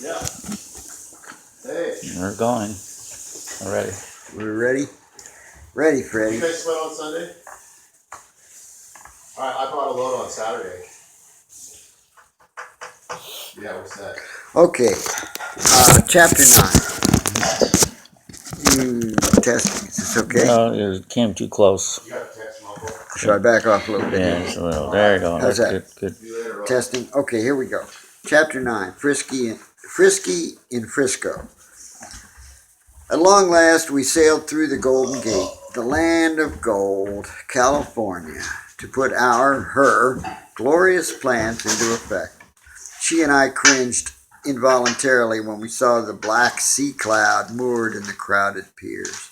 Yeah. Hey. We're going. We're ready. We're ready? Ready, Freddie. You guys sweat on Sunday? Alright, I brought a load on Saturday. Yeah, what's that? Okay. Chapter 9. Testing. Is this okay? No, it came too close. You got a text from Uncle? Should I back off a little bit? Yeah, just a little. There you go. How's That's that? good. See you later, Rob. Testing. Okay, here we go. Chapter 9. Frisky in Frisco. At long last, we sailed through the Golden Gate, the land of gold, California, to put her glorious plans into effect. She and I cringed involuntarily when we saw the black sea cloud moored in the crowded piers.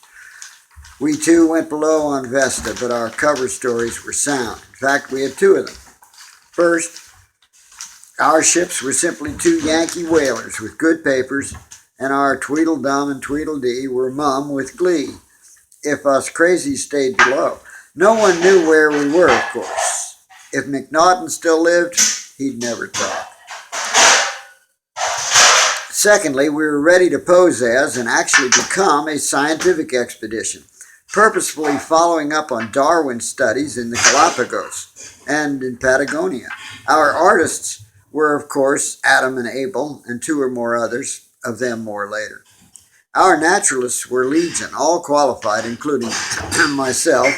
We too went below on Vesta, but our cover stories were sound. In fact, we had two of them. First, our ships were simply two Yankee whalers with good papers, and our Tweedledum and Tweedledee were mum with glee. If us crazies stayed below, no one knew where we were, of course. If McNaughton still lived, he'd never talk. Secondly, we were ready to pose as and actually become a scientific expedition, purposefully following up on Darwin's studies in the Galapagos and in Patagonia. Our artists were, of course, Adam and Abel, and two or more others, of them more later. Our naturalists were legion, all qualified, including myself,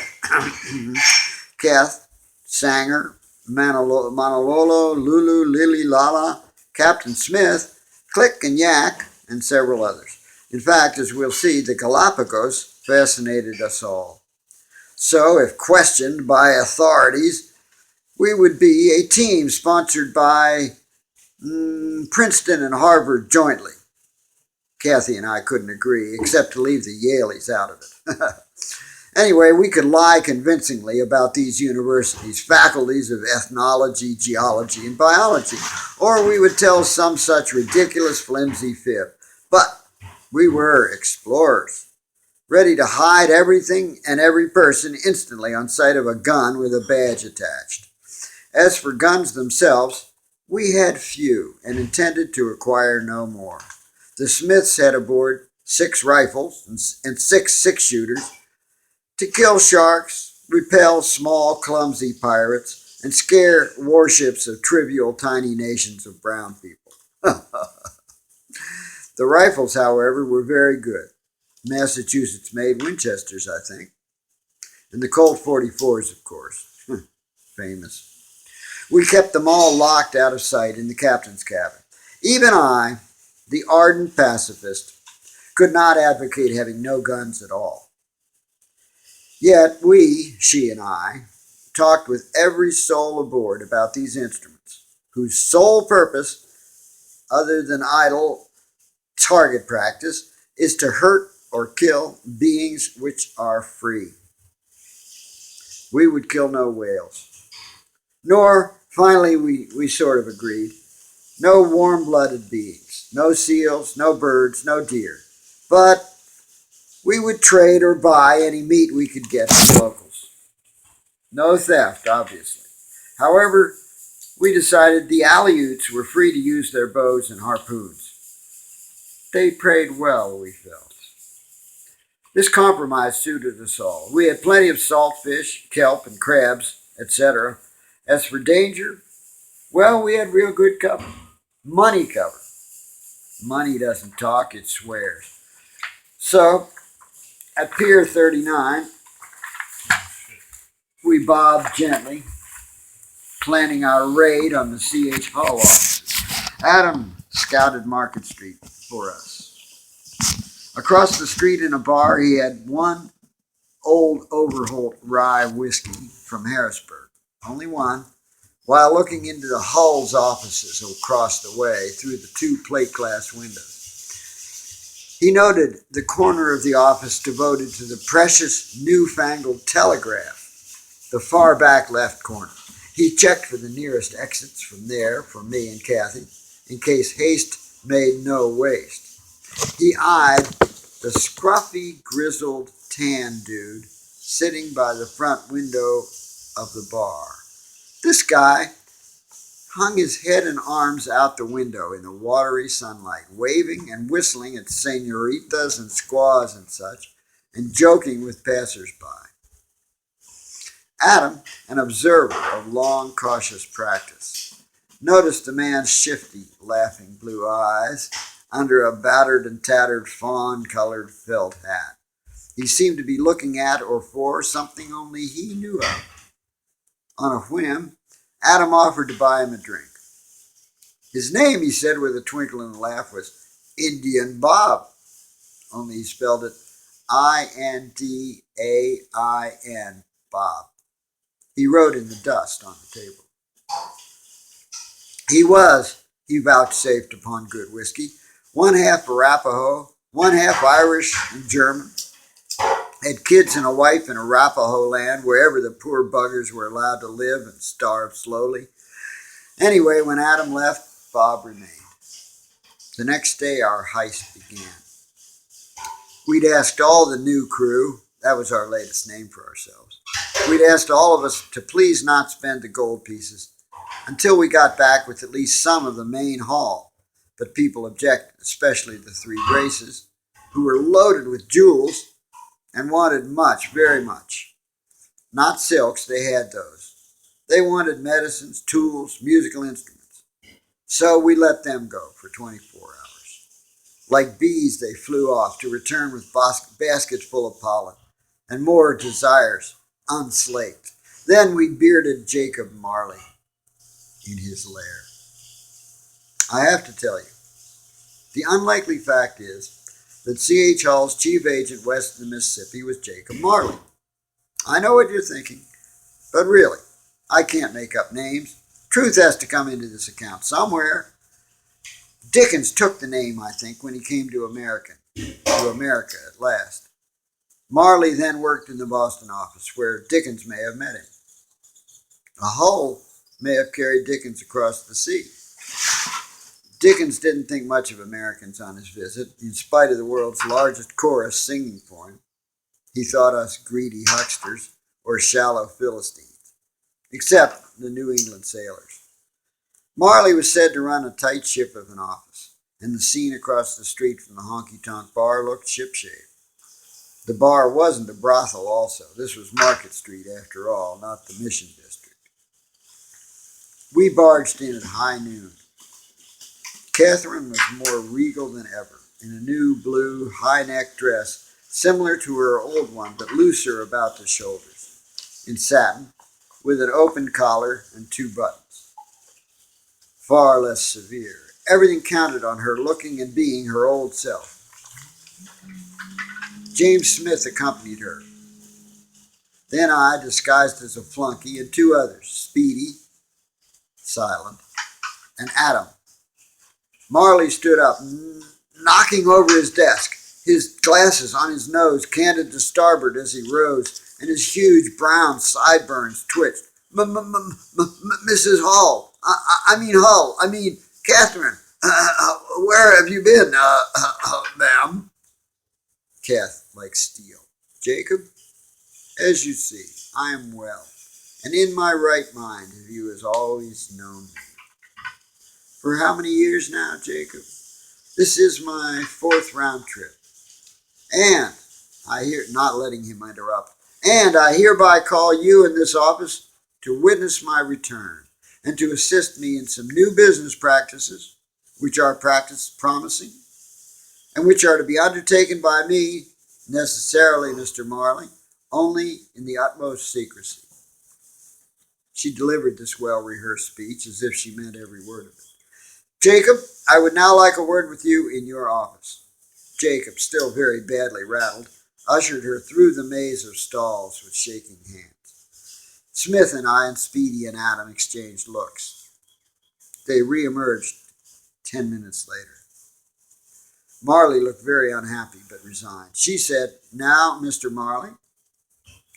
Kath, Sanger, Manalolo, Lulu, Lily, Lala, Captain Smith, Click and Yak, and several others. In fact, as we'll see, the Galapagos fascinated us all. So, if questioned by authorities, we would be a team sponsored by Princeton and Harvard jointly. Kathy and I couldn't agree, except to leave the Yaleys out of it. Anyway, we could lie convincingly about these universities, faculties of ethnology, geology, and biology, or we would tell some such ridiculous, flimsy fib. But we were explorers, ready to hide everything and every person instantly on sight of a gun with a badge attached. As for guns themselves, we had few and intended to acquire no more. The Smiths had aboard 6 rifles and 6 six-shooters to kill sharks, repel small, clumsy pirates, and scare warships of trivial, tiny nations of brown people. The rifles, however, were very good. Massachusetts-made Winchesters, I think. And the Colt 44s, of course. Famous. We kept them all locked out of sight in the captain's cabin. Even I, the ardent pacifist, could not advocate having no guns at all. Yet we, she and I, talked with every soul aboard about these instruments, whose sole purpose, other than idle target practice, is to hurt or kill beings which are free. We would kill no whales. Nor, finally, we sort of agreed, no warm-blooded beings, no seals, no birds, no deer. But we would trade or buy any meat we could get from locals. No theft, obviously. However, we decided the Aleuts were free to use their bows and harpoons. They prayed well, we felt. This compromise suited us all. We had plenty of salt fish, kelp, and crabs, etc. As for danger, well, we had real good cover. Money cover. Money doesn't talk, it swears. So, at Pier 39, we bobbed gently, planning our raid on the C.H. Hull offices. Adam scouted Market Street for us. Across the street in a bar, he had one old Overholt rye whiskey from Harrisburg. Only one. While looking into the Hull's offices across the way through the 2 plate glass windows. He noted the corner of the office devoted to the precious newfangled telegraph, the far back left corner. He checked for the nearest exits from there for me and Kathy, in case haste made no waste. He eyed the scruffy, grizzled, tan dude sitting by the front window of the bar. This guy, hung his head and arms out the window in the watery sunlight, waving and whistling at senoritas and squaws and such, and joking with passers-by. Adam, an observer of long, cautious practice, noticed the man's shifty, laughing blue eyes under a battered and tattered fawn-colored felt hat. He seemed to be looking at or for something only he knew of. On a whim, Adam offered to buy him a drink. His name, he said with a twinkle and a laugh, was Indian Bob, only he spelled it Indain, Bob. He wrote in the dust on the table. He vouchsafed upon good whiskey, one half Arapaho, one half Irish and German, had kids and a wife in Arapaho land, wherever the poor buggers were allowed to live and starve slowly. Anyway, when Adam left, Bob remained. The next day, our heist began. We'd asked all the new crew, that was our latest name for ourselves, we'd asked all of us to please not spend the gold pieces until we got back with at least some of the main haul. But people objected, especially the three Graces, who were loaded with jewels and wanted much, very much. Not silks, they had those. They wanted medicines, tools, musical instruments. So we let them go for 24 hours. Like bees, they flew off to return with baskets full of pollen and more desires unslaked. Then we bearded Jacob Marley in his lair. I have to tell you, the unlikely fact is that C.H. Hall's chief agent west of the Mississippi was Jacob Marley. I know what you're thinking, but really, I can't make up names. Truth has to come into this account somewhere. Dickens took the name, I think, when he came to America at last. Marley then worked in the Boston office, where Dickens may have met him. Hull may have carried Dickens across the sea. Dickens didn't think much of Americans on his visit, in spite of the world's largest chorus singing for him. He thought us greedy hucksters or shallow Philistines, except the New England sailors. Marley was said to run a tight ship of an office, and the scene across the street from the honky-tonk bar looked shipshape. The bar wasn't a brothel also. This was Market Street, after all, not the Mission District. We barged in at high noon. Catherine was more regal than ever, in a new blue high-neck dress, similar to her old one, but looser about the shoulders, in satin, with an open collar and 2 buttons. Far less severe. Everything counted on her looking and being her old self. James Smith accompanied her. Then I, disguised as a flunky, and 2 others, Speedy, silent, and Adam. Marley stood up, knocking over his desk, his glasses on his nose canted to starboard as he rose, and his huge brown sideburns twitched. Mrs. Hull, I mean, Catherine, where have you been, ma'am? Kath, like steel. Jacob, as you see, I am well, and in my right mind, as you has always known me. For how many years now, Jacob? This is my 4th round trip. And not letting him interrupt, and I hereby call you in this office to witness my return and to assist me in some new business practices, which are promising, and which are to be undertaken by me, necessarily, Mr. Marley, only in the utmost secrecy. She delivered this well-rehearsed speech as if she meant every word of it. Jacob, I would now like a word with you in your office. Jacob, still very badly rattled, ushered her through the maze of stalls with shaking hands. Smith and I and Speedy and Adam exchanged looks. They reemerged 10 minutes later. Marley looked very unhappy but resigned. She said, "Now, Mr. Marley,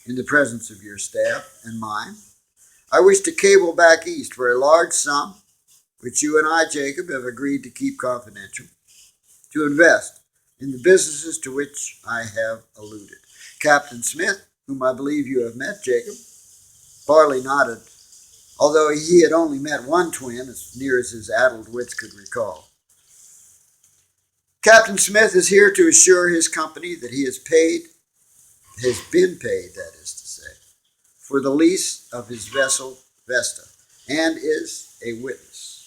in the presence of your staff and mine, I wish to cable back east for a large sum, which you and I, Jacob, have agreed to keep confidential, to invest in the businesses to which I have alluded. Captain Smith, whom I believe you have met, Jacob." Marley nodded. although he had only met one twin as near as his addled wits could recall. Captain Smith is here to assure his company that he has been paid, that is to say, for the lease of his vessel, Vesta, and is a witness,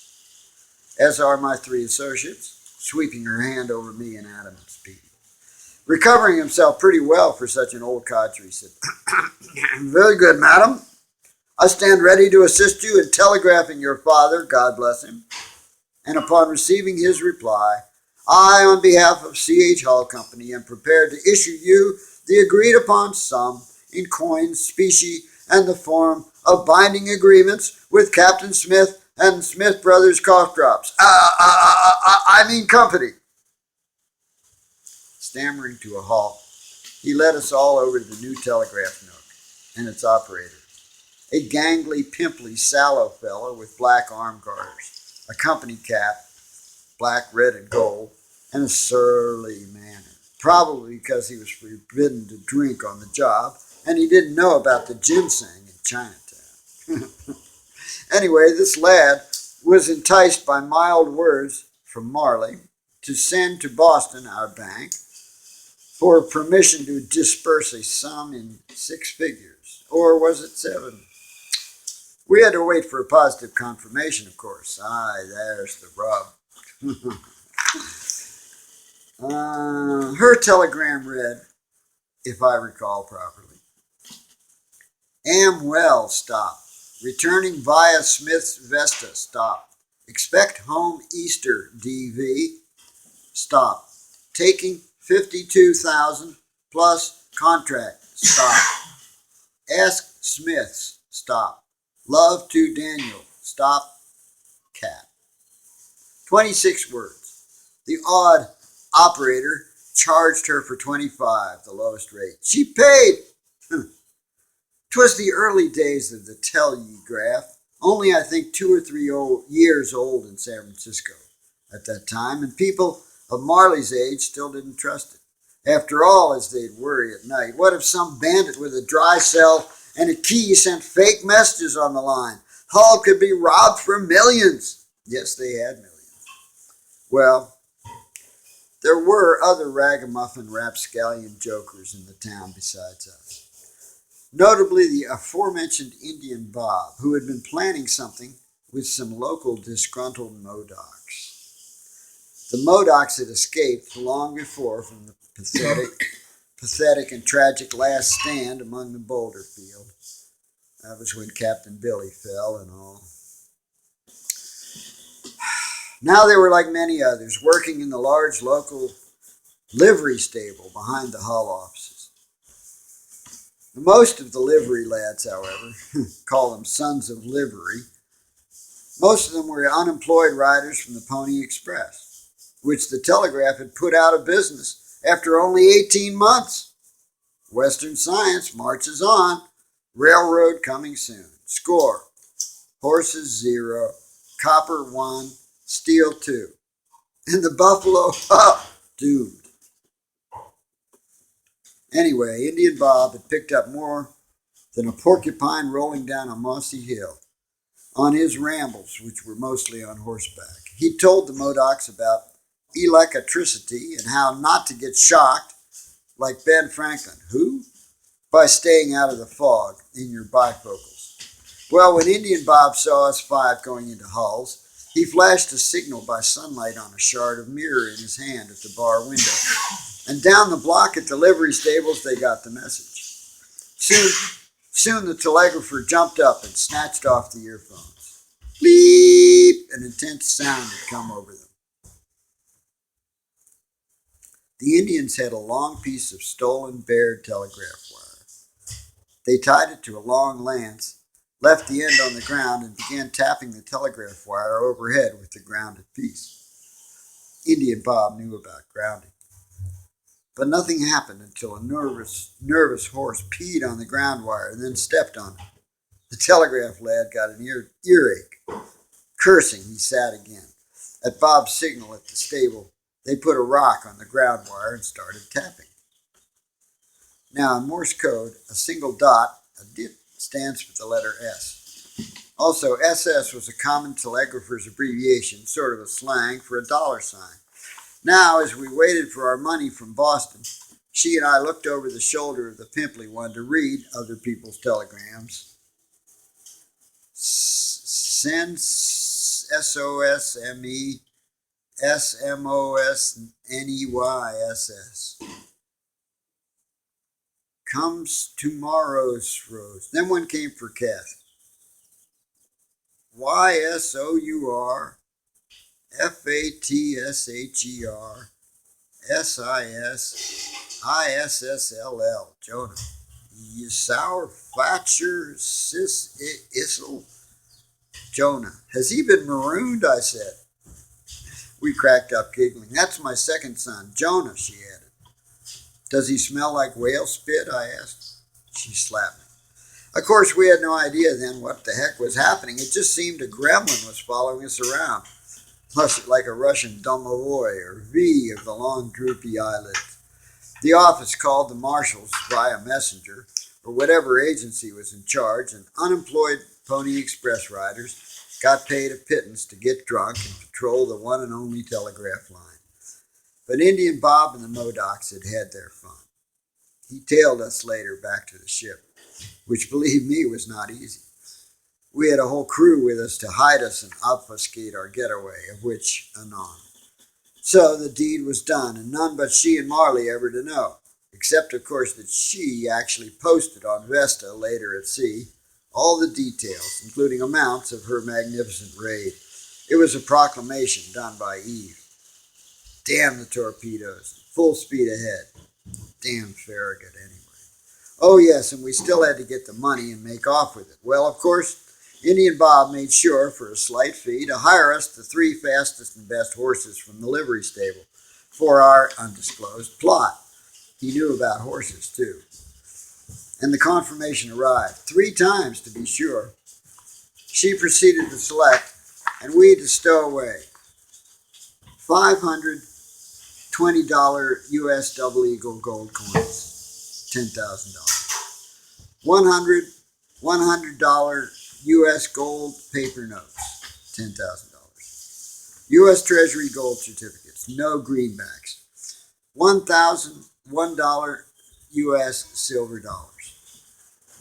as are my three associates, sweeping her hand over me in adamant speed. Recovering himself pretty well for such an old codger, he said, "Very good, madam. I stand ready to assist you in telegraphing your father, God bless him." And upon receiving his reply, I, on behalf of C.H. Hall Company, am prepared to issue you the agreed upon sum in coins, specie, and the form of binding agreements with Captain Smith and Smith Brothers Cough Drops. Company. Stammering to a halt, he led us all over to the new telegraph nook and its operator, a gangly, pimply, sallow fellow with black arm garters, a company cap, black, red, and gold, and a surly manner, probably because he was forbidden to drink on the job and he didn't know about the ginseng in Chinatown. Anyway, this lad was enticed by mild words from Marley to send to Boston, our bank, for permission to disperse a sum in 6 figures, or was it 7? We had to wait for a positive confirmation, of course. Aye, there's the rub. Her telegram read, if I recall properly, "Am well, stop. Returning via Smith's Vesta, stop. Expect home Easter, DV, stop. Taking 52,000 plus contract, stop. Ask Smith's, stop. Love to Daniel, stop, cat." 26 words. The odd operator charged her for 25, the lowest rate. She paid. 'Twas the early days of the telegraph, only I think 2 or 3 years old in San Francisco at that time, and people of Marley's age still didn't trust it. After all, as they'd worry at night, what if some bandit with a dry cell and a key sent fake messages on the line? Hull could be robbed for millions. Yes, they had millions. Well, there were other ragamuffin rapscallion jokers in the town besides us. Notably the aforementioned Indian Bob, who had been planning something with some local disgruntled Modocs. The Modocs had escaped long before from the pathetic and tragic last stand among the boulder field. That was when Captain Billy fell and all. Now they were like many others, working in the large local livery stable behind the Hull offices. Most of the livery lads, however, call them sons of livery, most of them were unemployed riders from the Pony Express, which the telegraph had put out of business after only 18 months. Western science marches on. Railroad coming soon. Score. Horses 0, copper 1, steel 2. And the buffalo, doomed. Anyway, Indian Bob had picked up more than a porcupine rolling down a mossy hill on his rambles, which were mostly on horseback. He told the Modocs about electricity and how not to get shocked like Ben Franklin. Who? By staying out of the fog in your bifocals. Well, when Indian Bob saw us 5 going into Hull's, he flashed a signal by sunlight on a shard of mirror in his hand at the bar window. And down the block at the livery stables, they got the message. Soon the telegrapher jumped up and snatched off the earphones. Bleep! An intense sound had come over them. The Indians had a long piece of stolen, bared telegraph wire. They tied it to a long lance, left the end on the ground, and began tapping the telegraph wire overhead with the grounded piece. Indian Bob knew about grounding. But nothing happened until a nervous horse peed on the ground wire and then stepped on it. The telegraph lad got an earache. Cursing, he sat again. At Bob's signal at the stable, they put a rock on the ground wire and started tapping. Now, in Morse code, a single dot, a dip, stands for the letter S. Also, SS was a common telegrapher's abbreviation, sort of a slang for a dollar sign. Now, as we waited for our money from Boston, she and I looked over the shoulder of the pimply one to read other people's telegrams. Send SOSME SMOSNEYSS. Comes tomorrow's rose. Then one came for Kathy. YSOUR FATSHER SISISSLL. Jonah. Ysour Fatcher Issel. Jonah. Has he been marooned? I said. We cracked up giggling. That's my second son, Jonah, she added. Does he smell like whale spit? I asked. She slapped me. Of course, we had no idea then what the heck was happening. It just seemed a gremlin was following us around, like a Russian domovoi or V of the long droopy eyelids. The office called the marshals via messenger, or whatever agency was in charge, and unemployed Pony Express riders got paid a pittance to get drunk and patrol the one and only telegraph line. But Indian Bob and the Modocs had had their fun. He tailed us later back to the ship, which, believe me, was not easy. We had a whole crew with us to hide us and obfuscate our getaway, of which anon. So the deed was done, and none but she and Marley ever to know, except, of course, that she actually posted on Vesta later at sea all the details, including amounts of her magnificent raid. It was a proclamation done by Eve. Damn the torpedoes. Full speed ahead. Damn Farragut anyway. Oh yes, and we still had to get the money and make off with it. Well, of course, Indian Bob made sure, for a slight fee, to hire us the 3 fastest and best horses from the livery stable for our undisclosed plot. He knew about horses, too. And the confirmation arrived, 3 times to be sure. She proceeded to select, and we to stow away $520 U.S. double eagle gold coins, $10,000. $100 U.S. gold paper notes, $10,000. U.S. Treasury gold certificates, no greenbacks. $1,001 U.S. silver dollars,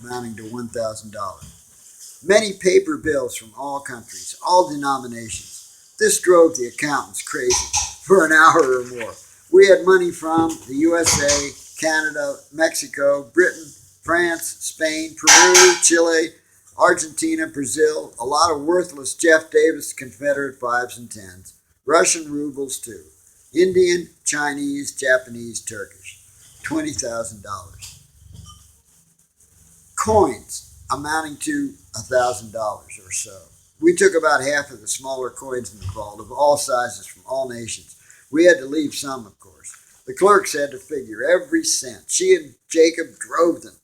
amounting to $1,000. Many paper bills from all countries, all denominations. This drove the accountants crazy for an hour or more. We had money from the USA, Canada, Mexico, Britain, France, Spain, Peru, Chile, Argentina, Brazil, a lot of worthless Jeff Davis Confederate 5s and 10s, Russian rubles too, Indian, Chinese, Japanese, Turkish, $20,000. Coins amounting to $1,000 or so. We took about half of the smaller coins in the vault of all sizes from all nations. We had to leave some, of course. The clerks had to figure every cent. She and Jacob drove them.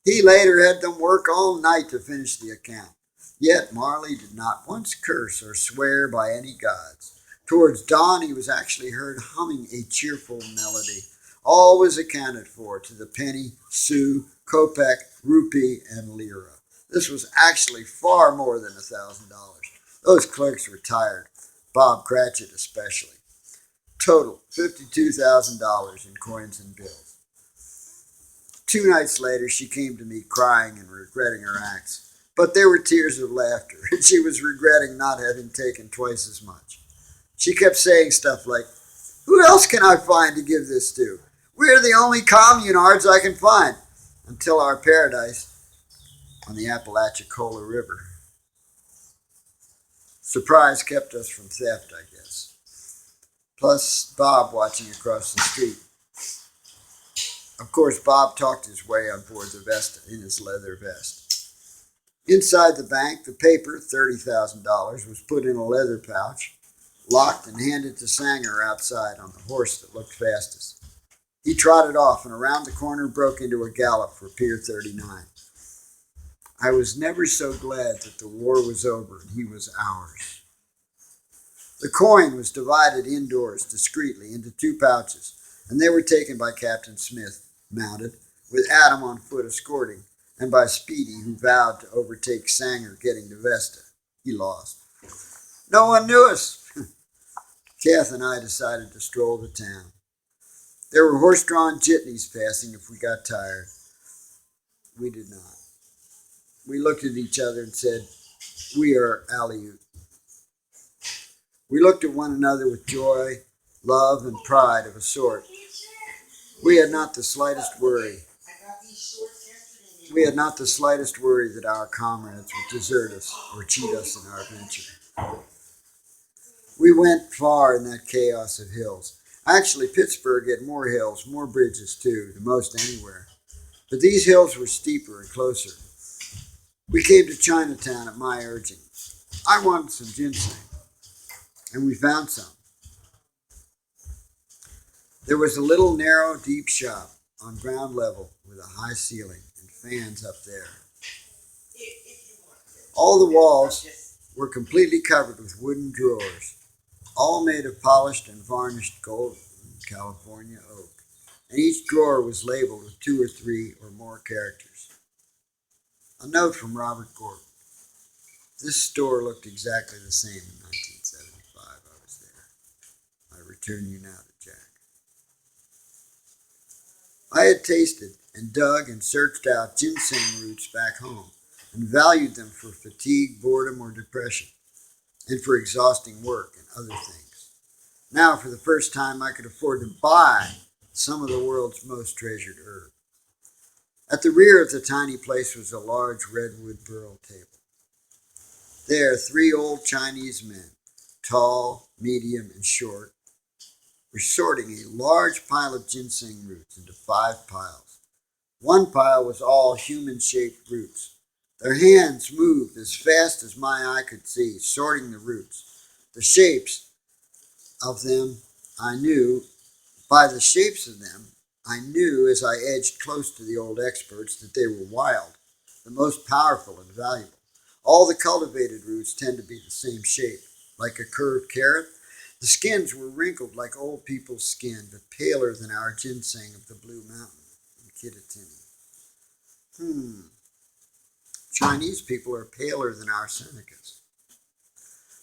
He later had them work all night to finish the account. Yet Marley did not once curse or swear by any gods. Towards dawn, he was actually heard humming a cheerful melody. All was accounted for to the penny, sou, kopeck, rupee, and lira. This was actually far more than $1,000. Those clerks were tired, Bob Cratchit especially. Total, $52,000 in coins and bills. 2 nights later, she came to me crying and regretting her acts. But there were tears of laughter, and she was regretting not having taken twice as much. She kept saying stuff like, "Who else can I find to give this to? We're the only communards I can find," until our paradise on the Apalachicola River. Surprise kept us from theft, I guess. Plus Bob watching across the street. Of course, Bob talked his way on board the Vesta in his leather vest. Inside the bank, the paper, $30,000, was put in a leather pouch, locked and handed to Sanger outside on the horse that looked fastest. He trotted off and around the corner broke into a gallop for Pier 39. I was never so glad that the war was over and he was ours. The coin was divided indoors discreetly into 2 pouches, and they were taken by Captain Smith, mounted, with Adam on foot escorting, and by Speedy, who vowed to overtake Sanger getting to Vesta. He lost. No one knew us. Kath and I decided to stroll to town. There were horse-drawn jitneys passing if we got tired. We did not. We looked at each other and said, "We are Aleut." We looked at one another with joy, love, and pride of a sort. We had not the slightest worry. We had not the slightest worry that our comrades would desert us or cheat us in our venture. We went far in that chaos of hills. Actually, Pittsburgh had more hills, more bridges too, the most anywhere. But these hills were steeper and closer. We came to Chinatown at my urging. I wanted some ginseng, and we found some. There was a little narrow, deep shop on ground level with a high ceiling and fans up there. All the walls were completely covered with wooden drawers, all made of polished and varnished golden California oak, and each drawer was labeled with 2 or 3 or more characters. A note from Robbie Gordon. This store looked exactly the same in 1975. I was there. I return you now to Jack. I had tasted and dug and searched out ginseng roots back home and valued them for fatigue, boredom, or depression, and for exhausting work and other things. Now, for the first time, I could afford to buy some of the world's most treasured herb. At the rear of the tiny place was a large redwood burl table. There, 3 old Chinese men, tall, medium, and short, were sorting a large pile of ginseng roots into 5 piles. One pile was all human-shaped roots. Their hands moved as fast as my eye could see, sorting the roots. The shapes of them I knew. By the shapes of them, I knew as I edged close to the old experts that they were wild, the most powerful and valuable. All the cultivated roots tend to be the same shape, like a curved carrot. The skins were wrinkled like old people's skin, but paler than our ginseng of the Blue Mountain in Kittatinny. Chinese people are paler than our Senecas.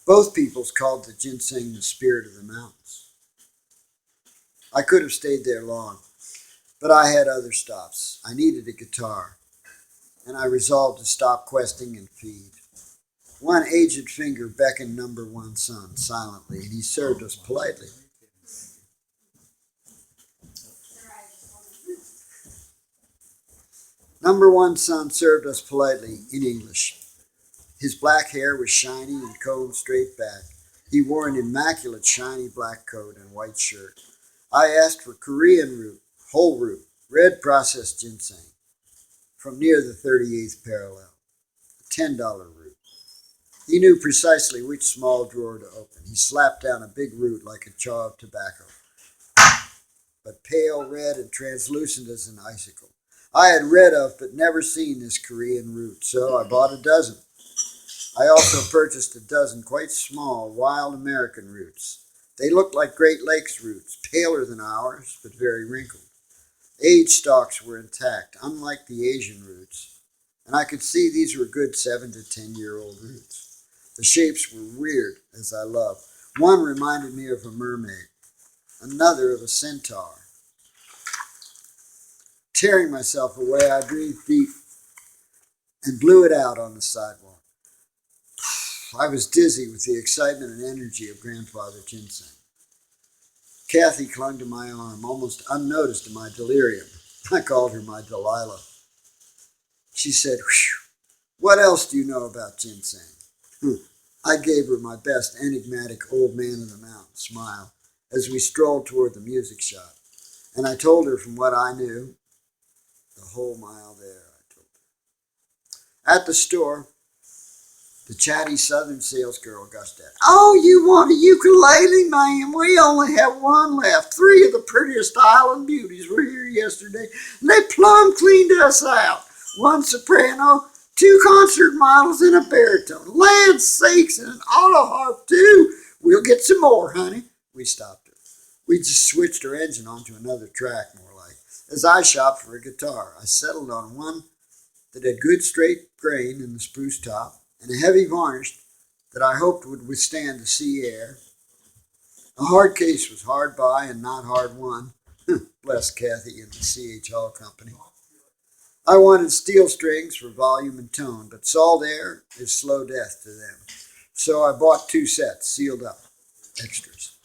Both peoples called the ginseng the spirit of the mountains. I could have stayed there long, but I had other stops. I needed a guitar, and I resolved to stop questing and feed. One aged finger beckoned number 1 son silently, and he served us politely. Number 1 son served us politely in English. His black hair was shiny and combed straight back. He wore an immaculate shiny black coat and white shirt. I asked for Korean root, whole root, red processed ginseng, from near the 38th parallel, a $10 root. He knew precisely which small drawer to open. He slapped down a big root like a chaw of tobacco, but pale red and translucent as an icicle. I had read of but never seen this Korean root, so I bought a dozen. I also purchased a dozen quite small wild American roots. They looked like Great Lakes roots, paler than ours, but very wrinkled. Age stalks were intact, unlike the Asian roots, and I could see these were good 7 to 10-year-old roots. The shapes were weird, as I love. One reminded me of a mermaid, another of a centaur. Tearing myself away, I breathed deep and blew it out on the sidewalk. I was dizzy with the excitement and energy of Grandfather Ginseng. Kathy clung to my arm, almost unnoticed in my delirium. I called her my Delilah. She said, "Whew, what else do you know about ginseng?" I gave her my best enigmatic old man of the mountain smile as we strolled toward the music shop, and I told her from what I knew, the whole mile there, I told her. At the store, the chatty southern salesgirl gushed at, "Oh, you want a ukulele, ma'am? We only have one left. 3 of the prettiest island beauties were here yesterday, and they plumb cleaned us out. 1 soprano, 2 concert models, and a baritone. Land sakes, and an auto harp, too. We'll get some more, honey." We stopped her. We just switched her engine onto another track, more like. As I shopped for a guitar, I settled on one that had good straight grain in the spruce top and a heavy varnish that I hoped would withstand the sea air. A hard case was hard by and not hard won. Bless Kathy and the C.H. Hall Company. I wanted steel strings for volume and tone, but salt air is slow death to them. So I bought 2 sets, sealed up, extras.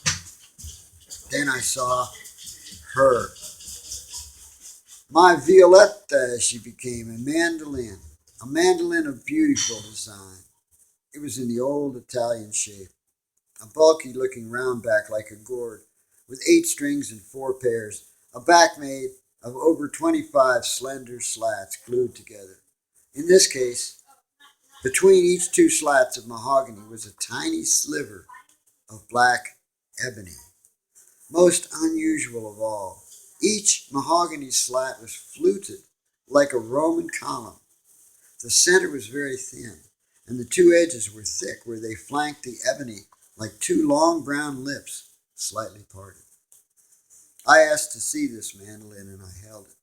Then I saw her. My Violetta, she became, a mandolin of beautiful design. It was in the old Italian shape, a bulky looking round back like a gourd, with 8 strings and 4 pairs, a back made of over 25 slender slats glued together. In this case, between each 2 slats of mahogany was a tiny sliver of black ebony. Most unusual of all, each mahogany slat was fluted like a Roman column. The center was very thin, and the 2 edges were thick where they flanked the ebony like 2 long brown lips, slightly parted. I asked to see this mandolin, and I held it.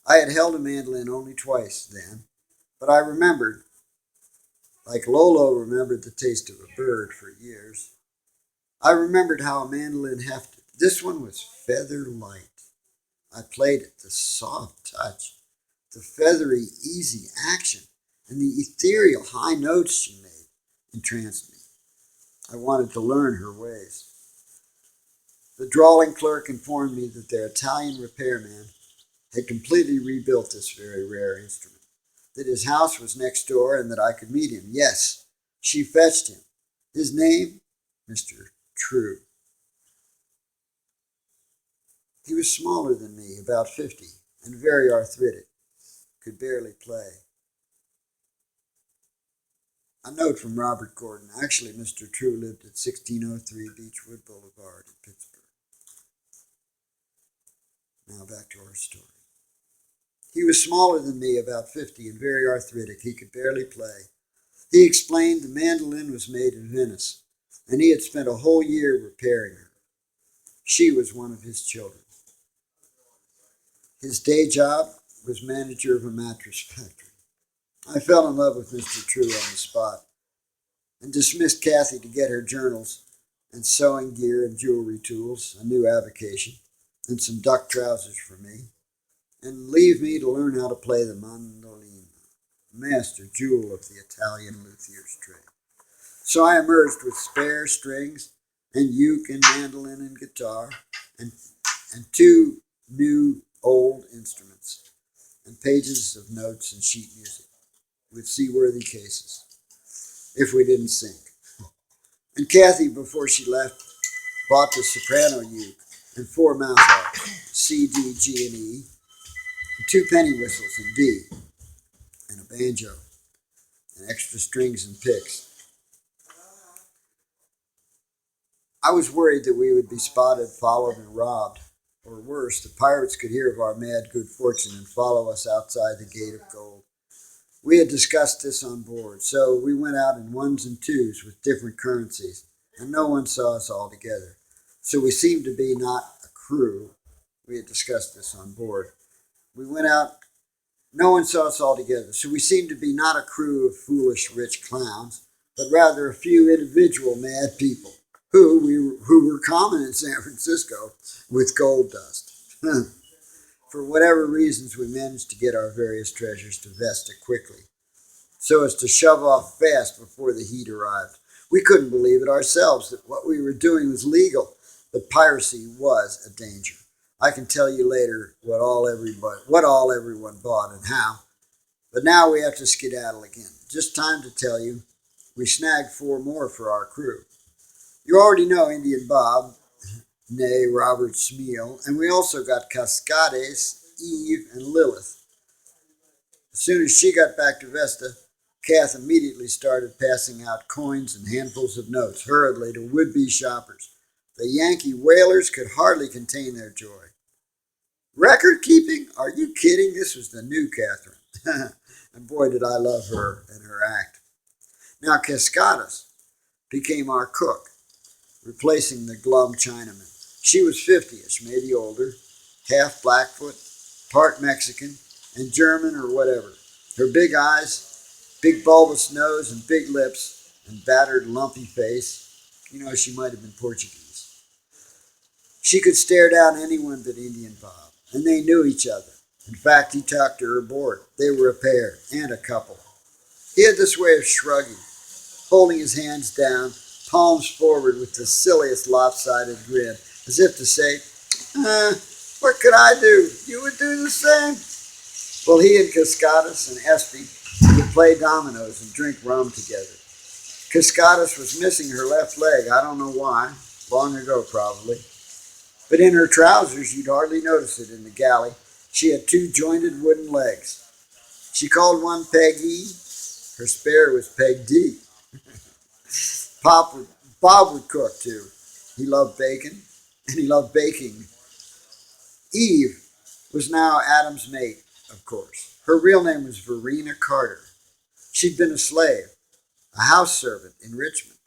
I had held a mandolin only twice then, but I remembered, like Lolo remembered the taste of a bird for years. I remembered how a mandolin hefted. This one was feather light. I played it, the soft touch, the feathery, easy action, and the ethereal high notes she made entranced me. I wanted to learn her ways. The drawling clerk informed me that their Italian repairman had completely rebuilt this very rare instrument, that his house was next door and that I could meet him. Yes, she fetched him. His name, Mr. True. He was smaller than me, about 50, and very arthritic, could barely play. A note from Robbie Gordon. Actually, Mr. True lived at 1603 Beechwood Boulevard in Pittsburgh. Now back to our story. He was smaller than me, about 50, and very arthritic. He could barely play. He explained the mandolin was made in Venice, and he had spent a whole year repairing her. She was one of his children. His day job was manager of a mattress factory. I fell in love with Mr. True on the spot and dismissed Kathy to get her journals and sewing gear and jewelry tools, a new avocation, and some duck trousers for me, and leave me to learn how to play the mandolin, master jewel of the Italian luthier's trade. So I emerged with spare strings and uke and mandolin and guitar and 2 new old instruments and pages of notes and sheet music with seaworthy cases, if we didn't sink. And Kathy, before she left, bought the soprano uke and 4 mouth harps, C, D, G, and E, and 2 penny whistles in D, and a banjo, and extra strings and picks. I was worried that we would be spotted, followed, and robbed. Or worse, the pirates could hear of our mad good fortune and follow us outside the gate of gold. We had discussed this on board, so we went out in 1s and 2s with different currencies, and no one saw us all together. So we seemed to be not a crew. We had discussed this on board. We went out, no one saw us all together, so we seemed to be not a crew of foolish rich clowns, but rather a few individual mad people who were common in San Francisco with gold dust. For whatever reasons, we managed to get our various treasures to Vesta quickly, so as to shove off fast before the heat arrived. We couldn't believe it ourselves that what we were doing was legal, but piracy was a danger. I can tell you later what all everyone bought and how, but now we have to skedaddle again. Just time to tell you, we snagged 4 more for our crew. You already know Indian Bob, nay Robert Smeal, and we also got Cascades, Eve, and Lilith. As soon as she got back to Vesta, Kath immediately started passing out coins and handfuls of notes hurriedly to would-be shoppers. The Yankee whalers could hardly contain their joy. Record keeping? Are you kidding? This was the new Catherine. And boy, did I love her and her act. Now Cascades became our cook, replacing the glum Chinaman. She was 50-ish, maybe older, half Blackfoot, part Mexican, and German or whatever. Her big eyes, big bulbous nose, and big lips, and battered, lumpy face. She might have been Portuguese. She could stare down anyone but Indian Bob, and they knew each other. In fact, he talked to her aboard. They were a pair and a couple. He had this way of shrugging, holding his hands down, palms forward with the silliest lopsided grin, as if to say, what could I do? You would do the same. Well, he and Cascadas and Espy would play dominoes and drink rum together. Cascadas was missing her left leg. I don't know why. Long ago, probably. But in her trousers, you'd hardly notice it in the galley. She had two jointed wooden legs. She called one Peg E. Her spare was Peg D. Bob would cook, too. He loved bacon, and he loved baking. Eve was now Adam's mate, of course. Her real name was Verena Carter. She'd been a slave, a house servant in Richmond.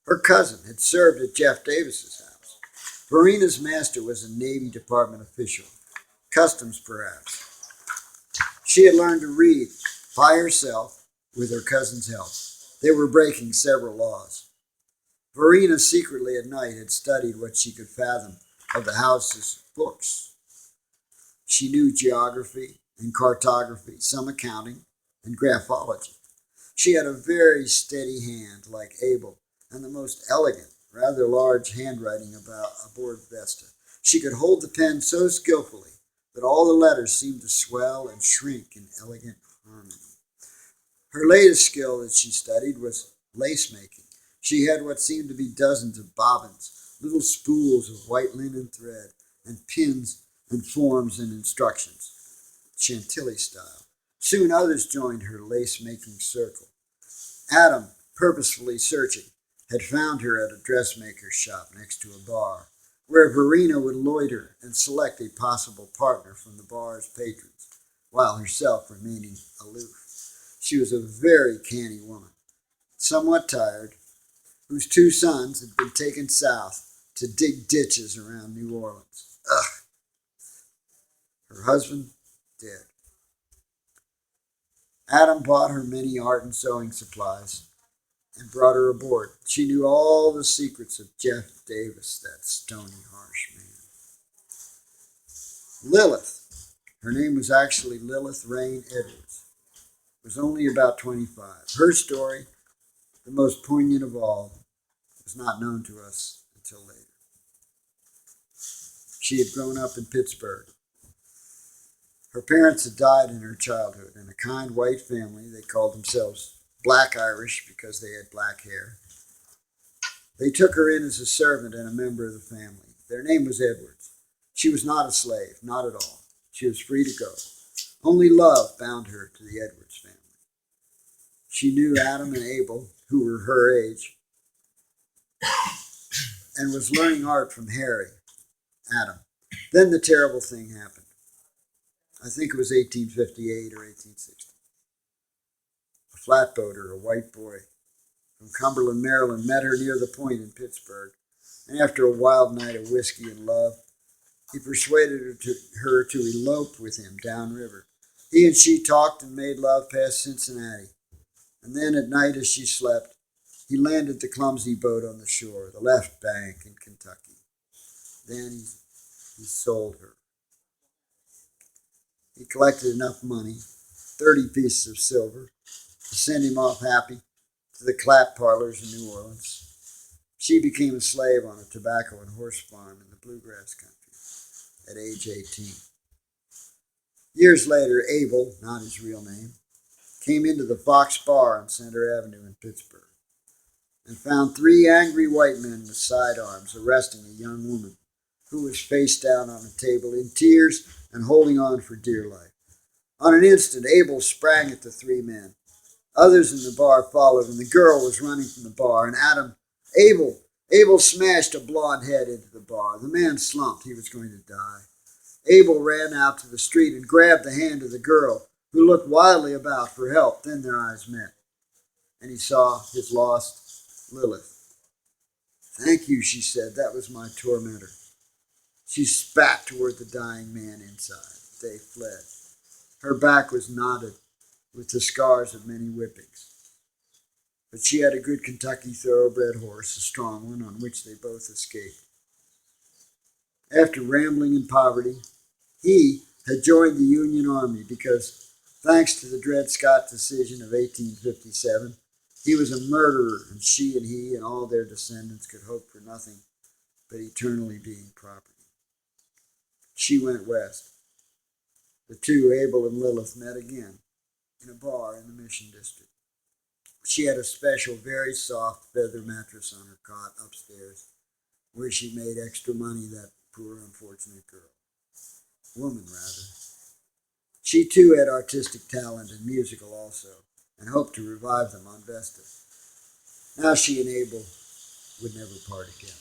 Her cousin had served at Jeff Davis's house. Verena's master was a Navy Department official, customs perhaps. She had learned to read by herself with her cousin's help. They were breaking several laws. Verena secretly at night had studied what she could fathom of the house's books. She knew geography and cartography, some accounting, and graphology. She had a very steady hand like Abel, and the most elegant, rather large handwriting aboard Vesta. She could hold the pen so skillfully that all the letters seemed to swell and shrink in elegant harmony. Her latest skill that she studied was lace making. She had what seemed to be dozens of bobbins, little spools of white linen thread, and pins and forms and instructions, Chantilly style. Soon others joined her lace-making circle. Adam, purposefully searching, had found her at a dressmaker's shop next to a bar, where Verena would loiter and select a possible partner from the bar's patrons, while herself remaining aloof. She was a very canny woman, somewhat tired, whose two sons had been taken south to dig ditches around New Orleans. Ugh. Her husband dead. Adam bought her many art and sewing supplies and brought her aboard. She knew all the secrets of Jeff Davis, that stony, harsh man. Lilith, her name was actually Lilith Rain Edwards, was only about 25. Her story, the most poignant of all, was not known to us until later. She had grown up in Pittsburgh. Her parents had died in her childhood. In a kind white family, they called themselves Black Irish because they had black hair. They took her in as a servant and a member of the family. Their name was Edwards. She was not a slave, not at all. She was free to go. Only love bound her to the Edwards family. She knew Adam and Abel, who were her age, and was learning art from Harry, Adam. Then the terrible thing happened. I think it was 1858 or 1860. A flatboater, a white boy from Cumberland, Maryland, met her near the point in Pittsburgh, and after a wild night of whiskey and love, he persuaded her to elope with him downriver. He and she talked and made love past Cincinnati, and then at night as she slept, he landed the clumsy boat on the shore, the left bank in Kentucky. Then he sold her. He collected enough money, 30 pieces of silver, to send him off happy to the clap parlors in New Orleans. She became a slave on a tobacco and horse farm in the bluegrass country at age 18. Years later, Abel, not his real name, came into the Fox Bar on Center Avenue in Pittsburgh and found 3 angry white men with sidearms arresting a young woman who was face down on a table in tears and holding on for dear life. On an instant, Abel sprang at the 3 men. Others in the bar followed, and the girl was running from the bar, and Abel smashed a blonde head into the bar. The man slumped. He was going to die. Abel ran out to the street and grabbed the hand of the girl, who looked wildly about for help. Then their eyes met, and he saw his lost Lilith. "Thank you," she said. "That was my tormentor." She spat toward the dying man inside. They fled. Her back was knotted with the scars of many whippings. But she had a good Kentucky thoroughbred horse, a strong one, on which they both escaped. After rambling in poverty, he had joined the Union Army because, thanks to the Dred Scott decision of 1857, he was a murderer, and she and he and all their descendants could hope for nothing but eternally being property. She went west. The two, Abel and Lilith, met again in a bar in the Mission District. She had a special, very soft feather mattress on her cot upstairs, where she made extra money, that poor unfortunate girl. Woman, rather. She too had artistic talent and musical also, and hoped to revive them on Vesta. Now she and Abel would never part again.